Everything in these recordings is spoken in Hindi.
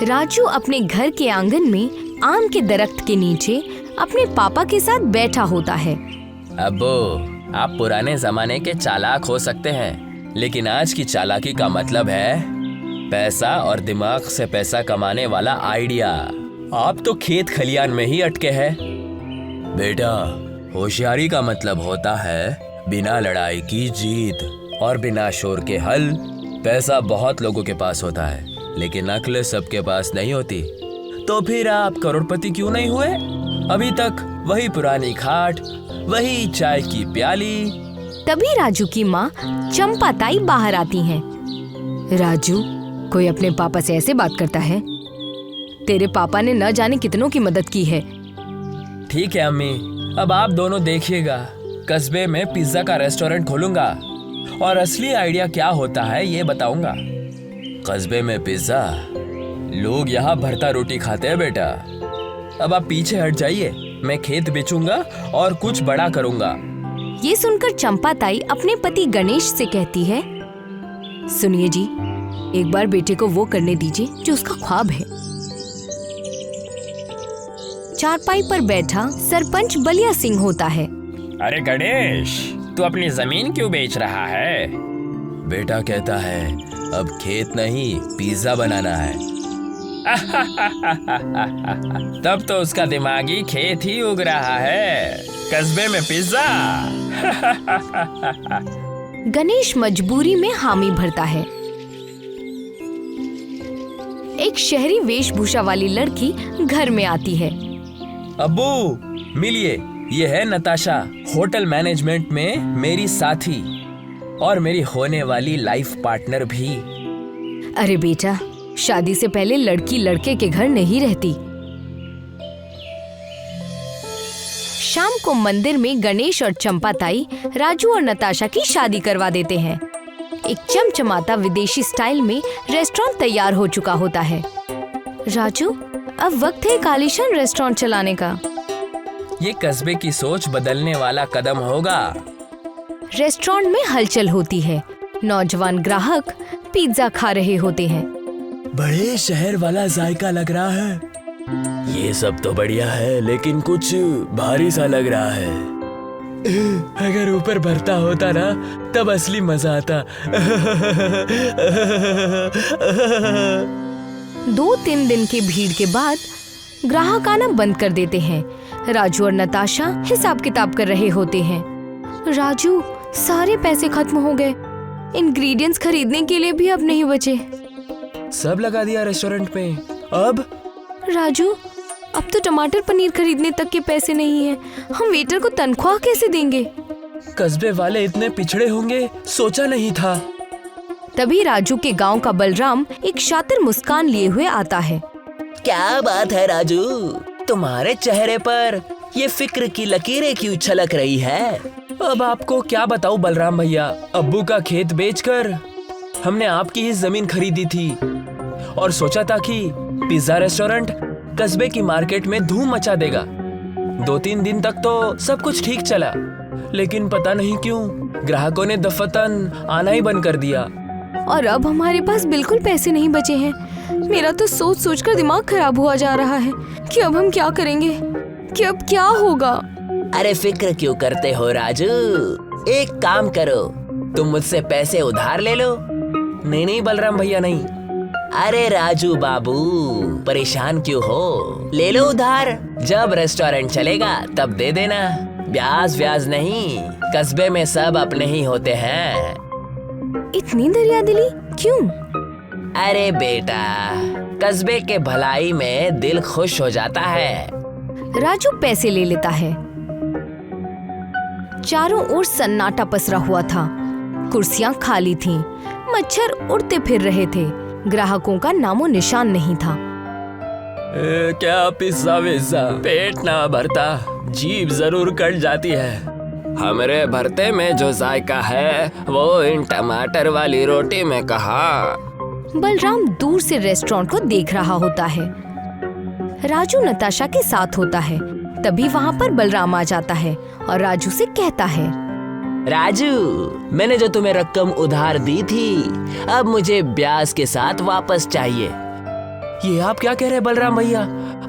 राजू अपने घर के आंगन में आम के दरख्त के नीचे अपने पापा के साथ बैठा होता है। अब्बू, आप पुराने जमाने के चालाक हो सकते हैं, लेकिन आज की चालाकी का मतलब है पैसा और दिमाग से पैसा कमाने वाला आइडिया। आप तो खेत खलियान में ही अटके हैं। बेटा, होशियारी का मतलब होता है बिना लड़ाई की जीत और बिना शोर के हल। पैसा बहुत लोगों के पास होता है, लेकिन अक्ल सबके पास नहीं होती। तो फिर आप करोड़पति क्यों नहीं हुए? अभी तक वही पुरानी खाट, वही चाय की प्याली। तभी राजू की माँ चंपा ताई बाहर आती हैं। राजू, कोई अपने पापा से ऐसे बात करता है? तेरे पापा ने न जाने कितनों की मदद की है। ठीक है अम्मी, अब आप दोनों देखिएगा, कस्बे में पिज्जा का रेस्टोरेंट खोलूंगा और असली आइडिया क्या होता है ये बताऊंगा। कस्बे में पिज्जा, लोग यहाँ भरता रोटी खाते हैं बेटा। अब आप पीछे हट जाइए, मैं खेत बेचूंगा और कुछ बड़ा करूंगा। ये सुनकर चंपा ताई अपने पति गणेश से कहती है, सुनिए जी, एक बार बेटे को वो करने दीजिए जो उसका ख्वाब है। चारपाई पर बैठा सरपंच बलिया सिंह होता है। अरे गणेश, तू अपनी जमीन क्यों बेच रहा है? बेटा कहता है अब खेत नहीं पिज्जा बनाना है। तब तो उसका दिमागी खेत ही उग रहा है, कस्बे में पिज्जा। गणेश मजबूरी में हामी भरता है। एक शहरी वेशभूषा वाली लड़की घर में आती है। अब्बू मिलिए, ये है नताशा, होटल मैनेजमेंट में मेरी साथी और मेरी होने वाली लाइफ पार्टनर भी। अरे बेटा, शादी से पहले लड़की लड़के के घर नहीं रहती। शाम को मंदिर में गणेश और चंपा ताई राजू और नताशा की शादी करवा देते हैं। एक चमचमाता विदेशी स्टाइल में रेस्टोरेंट तैयार हो चुका होता है। राजू, अब वक्त है एक आलीशान रेस्टोरेंट चलाने का। ये कस्बे की सोच बदलने वाला कदम होगा। रेस्टोरेंट में हलचल होती है। नौजवान ग्राहक पिज्जा खा रहे होते हैं। बड़े शहर वाला जायका लग रहा है। ये सब तो बढ़िया है, लेकिन कुछ भारी सा लग रहा है। अगर ऊपर भरता होता ना, तब असली मजा आता। 2-3 दिन की भीड़ के बाद ग्राहक आना बंद कर देते हैं। राजू और नताशा हिसाब किताब कर रहे होते हैं। राजू, सारे पैसे खत्म हो गए। इंग्रेडिएंट्स खरीदने के लिए भी अब नहीं बचे। सब लगा दिया रेस्टोरेंट में। अब राजू, अब तो टमाटर पनीर खरीदने तक के पैसे नहीं हैं। हम वेटर को तनख्वाह कैसे देंगे? कस्बे वाले इतने पिछड़े होंगे, सोचा नहीं था। तभी राजू के गांव का बलराम एक शातिर मुस्कान लिए हुए आता है। क्या बात है राजू, तुम्हारे चेहरे पर ये फिक्र की लकीरें क्यों छलक रही है? अब आपको क्या बताऊं बलराम भैया, अब्बू का खेत बेचकर हमने आपकी ही जमीन खरीदी थी और सोचा था कि पिज्जा रेस्टोरेंट कस्बे की मार्केट में धूम मचा देगा। 2-3 दिन तक तो सब कुछ ठीक चला, लेकिन पता नहीं क्यों ग्राहकों ने दफतन आना ही बंद कर दिया। और अब हमारे पास बिल्कुल पैसे नहीं बचे हैं। मेरा तो सोच सोचकर दिमाग खराब हुआ जा रहा है कि अब हम क्या करेंगे, कि अब क्या होगा। अरे फिक्र क्यों करते हो राजू, एक काम करो, तुम मुझसे पैसे उधार ले लो। नहीं नहीं बलराम भैया, नहीं। अरे राजू बाबू, परेशान क्यों हो, ले लो उधार। जब रेस्टोरेंट चलेगा तब दे देना, ब्याज व्याज नहीं। कस्बे में सब अपने ही होते हैं। इतनी दरियादिली क्यों? अरे बेटा, कस्बे के भलाई में दिल खुश हो जाता है। राजू पैसे ले लेता है। चारों ओर सन्नाटा पसरा हुआ था। कुर्सियां खाली थीं, मच्छर उड़ते फिर रहे थे। ग्राहकों का नामो निशान नहीं था। क्या पिज्जा विज्जा पेट ना भरता, जीभ जरूर कट जाती है। हमारे भरते में जो जायका है वो इन टमाटर वाली रोटी में कहाँ। बलराम दूर से रेस्टोरेंट को देख रहा होता है। राजू नताशा के साथ होता है। तभी वहाँ पर बलराम आ जाता है और राजू से कहता है, राजू, मैंने जो तुम्हें रकम उधार दी थी, अब मुझे ब्याज के साथ वापस चाहिए। ये आप क्या कह रहे हैं बलराम भैया?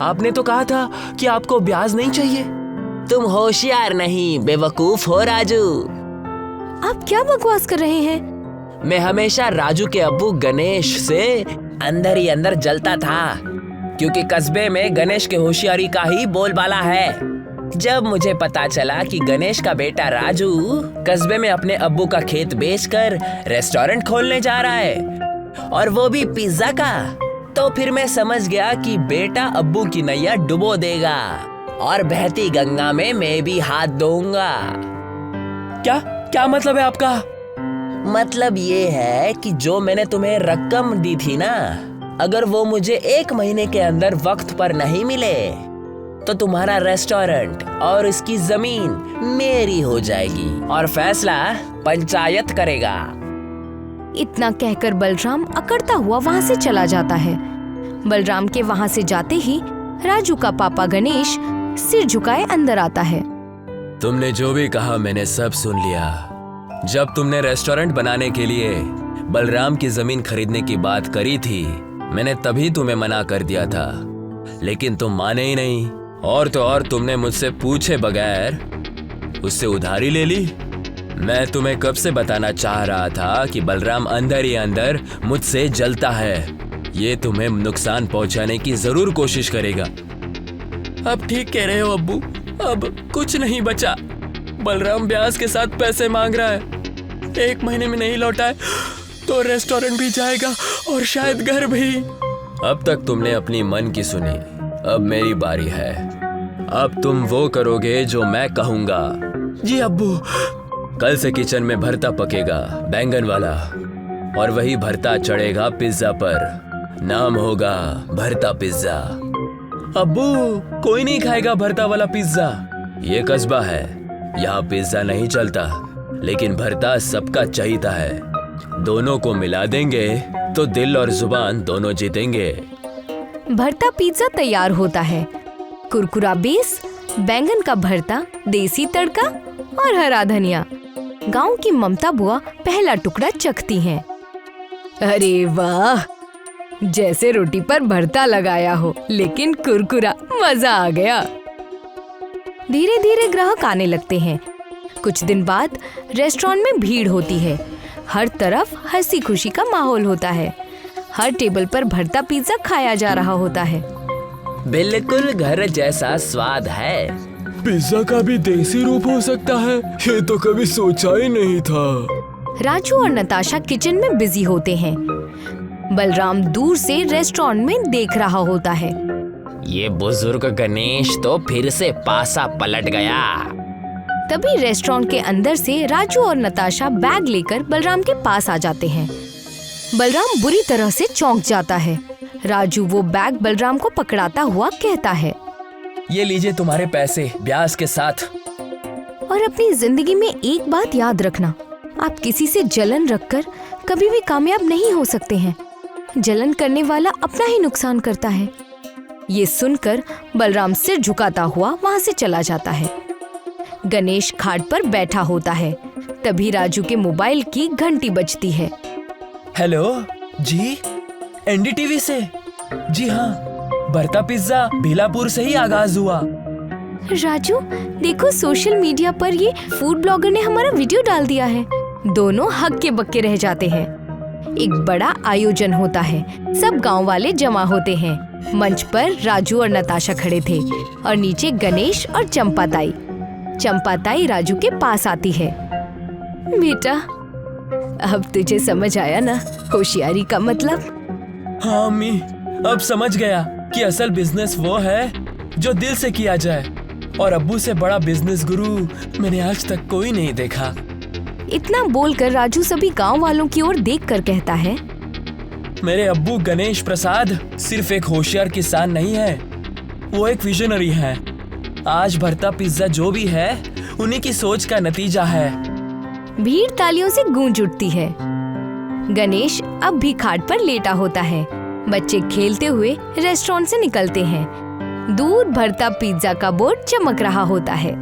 आपने तो कहा था कि आपको ब्याज नहीं चाहिए। तुम होशियार नहीं बेवकूफ हो राजू। आप क्या बकवास कर रहे हैं? मैं हमेशा राजू के अब्बू गणेश से अंदर ही अंदर जलता था, क्योंकि कस्बे में गणेश के होशियारी का ही बोलबाला है। जब मुझे पता चला कि गणेश का बेटा राजू कस्बे में अपने अब्बू का खेत बेचकर रेस्टोरेंट खोलने जा रहा है, और वो भी पिज्जा का, तो फिर मैं समझ गया कि बेटा अब्बू की नैया डुबो देगा और बहती गंगा में मैं भी हाथ दूंगा। क्या क्या मतलब है आपका? मतलब ये है कि जो मैंने तुम्हें रकम दी थी ना, अगर वो मुझे 1 महीने के अंदर वक्त पर नहीं मिले तो तुम्हारा रेस्टोरेंट और इसकी जमीन मेरी हो जाएगी और फैसला पंचायत करेगा। इतना कहकर बलराम अकड़ता हुआ वहाँ से चला जाता है। बलराम के वहाँ से जाते ही राजू का पापा गणेश सिर झुकाए अंदर आता है। तुमने जो भी कहा मैंने सब सुन लिया। जब तुमने रेस्टोरेंट बनाने के लिए बलराम की जमीन खरीदने की बात करी थी, मैंने तभी तुम्हें मना कर दिया था, लेकिन तुम माने ही नहीं। और तो और तुमने मुझसे पूछे बगैर उससे उधारी ले ली। मैं तुम्हें कब से बताना चाह रहा था कि बलराम अंदर ही अंदर मुझसे जलता है। ये तुम्हें नुकसान पहुंचाने की जरूर कोशिश करेगा। अब ठीक कह रहे हो अब्बू, अब कुछ नहीं बचा। बलराम ब्याज के साथ पैसे मांग रहा है। 1 महीने में नहीं लौटाए तो रेस्टोरेंट भी जाएगा और शायद घर भी। अब तक तुमने अपनी मन की सुनी, अब मेरी बारी है। अब तुम वो करोगे जो मैं कहूंगा। जी अब्बू। कल से किचन में भरता पकेगा, बैंगन वाला, और वही भरता चढ़ेगा पिज्जा पर। नाम होगा भरता पिज्जा। अब्बू, कोई नहीं खाएगा भरता वाला पिज्जा। ये कस्बा है, यहाँ पिज्जा नहीं चलता, लेकिन भरता सबका चाहिता है। दोनों को मिला देंगे तो दिल और जुबान दोनों जीतेंगे। भरता पिज्जा तैयार होता है। कुरकुरा बेस, बैंगन का भरता, देसी तड़का और हरा धनिया। गांव की ममता बुआ पहला टुकड़ा चखती हैं। अरे वाह, जैसे रोटी पर भरता लगाया हो, लेकिन कुरकुरा, मजा आ गया। धीरे धीरे ग्राहक आने लगते हैं। कुछ दिन बाद रेस्टोरेंट में भीड़ होती है। हर तरफ हंसी खुशी का माहौल होता है। हर टेबल पर भरता पिज्जा खाया जा रहा होता है। बिल्कुल घर जैसा स्वाद है। पिज्जा का भी देसी रूप हो सकता है, ये तो कभी सोचा ही नहीं था। राजू और नताशा किचन में बिजी होते हैं। बलराम दूर से रेस्टोरेंट में देख रहा होता है। ये बुजुर्ग गणेश तो फिर से पासा पलट गया। तभी रेस्टोरेंट के अंदर से राजू और नताशा बैग लेकर बलराम के पास आ जाते हैं। बलराम बुरी तरह से चौंक जाता है। राजू वो बैग बलराम को पकड़ाता हुआ कहता है, ये लीजिए तुम्हारे पैसे ब्याज के साथ। और अपनी जिंदगी में एक बात याद रखना, आप किसी से जलन रखकर कभी भी कामयाब नहीं हो सकते हैं। जलन करने वाला अपना ही नुकसान करता है। ये सुनकर बलराम सिर झुकाता हुआ वहाँ से चला जाता है। गणेश खाट पर बैठा होता है। तभी राजू के मोबाइल की घंटी बजती है। हेलो जी, एनडीटीवी से। जी हाँ, भरता पिज्जा भीलापुर से ही आगाज हुआ। राजू, देखो सोशल मीडिया पर ये फूड ब्लॉगर ने हमारा वीडियो डाल दिया है। दोनों हक्के बक्के रह जाते हैं। एक बड़ा आयोजन होता है। सब गांव वाले जमा होते हैं। मंच पर राजू और नताशा खड़े थे और नीचे गणेश और चंपाताई। चंपाताई राजू के पास आती है। बेटा, अब तुझे समझ आया ना होशियारी का मतलब? हाँ अम्मी, अब समझ गया कि असल बिजनेस वो है जो दिल से किया जाए, और अब्बू से बड़ा बिजनेस गुरु मैंने आज तक कोई नहीं देखा। इतना बोलकर राजू सभी गांव वालों की ओर देखकर कहता है, मेरे अब्बू गणेश प्रसाद सिर्फ एक होशियार किसान नहीं है, वो एक विजनरी है। आज भरता पिज्जा जो भी है उन्हीं की सोच का नतीजा है। भीड़ तालियों से गूंज उठती है। गणेश अब भी खाट पर लेटा होता है। बच्चे खेलते हुए रेस्टोरेंट से निकलते हैं। दूर भरता पिज्जा का बोर्ड चमक रहा होता है।